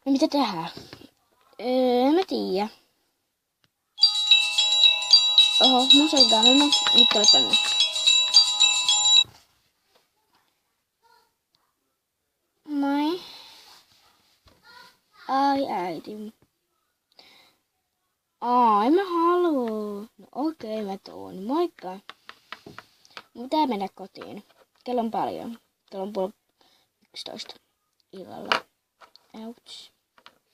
No mitä tehdään? En mä tiedä. Oho, mä soitan. No, nyt olet tänne. Moi. Ai äiti. En mä halua. No okei, mä tuun. Moikka. Mun pitää mennä kotiin. Kello on paljon. Kello on 11 illalla. Ouch.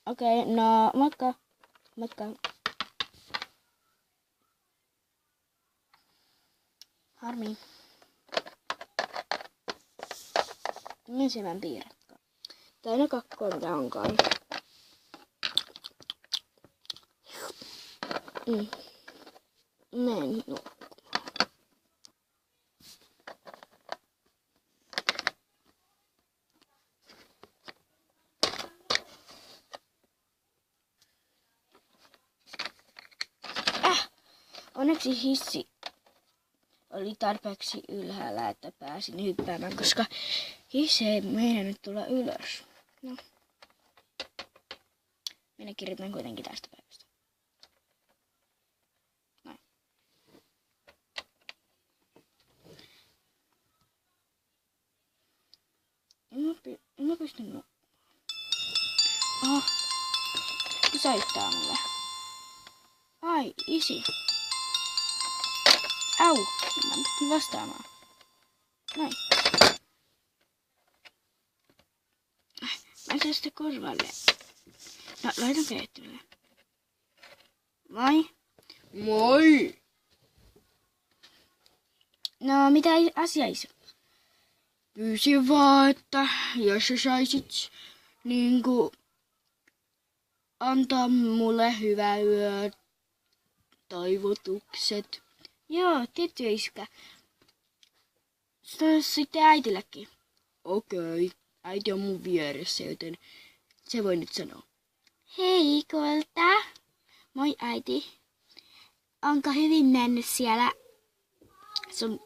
Okei, no moikka. Moikka. Harmi. Ensimmäinen piirrettä. Täynnä kakkoa, mitä onkaan. Menen nukkumaan. Onneksi hissi oli tarpeeksi ylhäällä, että pääsin hyppäämään, koska hissi ei meinannut tulla ylös. No. Minä kirjoitan kuitenkin tästä päivästä. Noin. En mä pysty nukkumaan. Oho. Se soittaa mulle. Ai, isi. Au! Mä pystyn vastaamaan. Noin. Mä sitä korvalle. No, laitan keittimelle. Moi. Moi! No, mitä asia iso? Pyysin vaan, että jos sä saisit niinku antaa mulle hyvää yö toivotukset. Joo, tietty iskä. Sitten äitillekin. Okei, äiti on mun vieressä, joten se voi nyt sanoa. Hei, Kolta. Moi, äiti. Onko hyvin mennyt siellä sun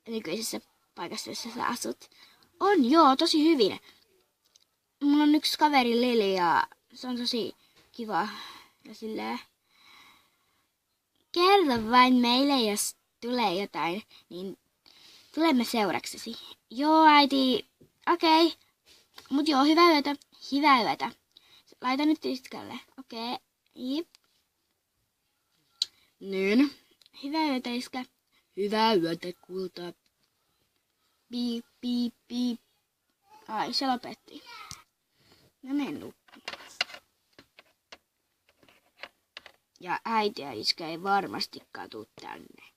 nykyisessä paikassa, jossa sä asut? On, joo, tosi hyvin. Mulla on yksi kaveri Lili ja se on tosi kiva. Ja silleen, kerro vain meille, jos tulee jotain, niin tulemme seuraksesi. Joo, äiti. Okei. Mut joo, hyvää yötä. Hyvää yötä. Laita nyt iskälle. Okei. Jip. Niin, Hyvää yötä, iskä. hyvää yötä kulta. Piip, piip, piip. Ai, se lopetti. Mä menen nukkumaan. Ja äiti ja iskä ei varmastikaan tuu tänne.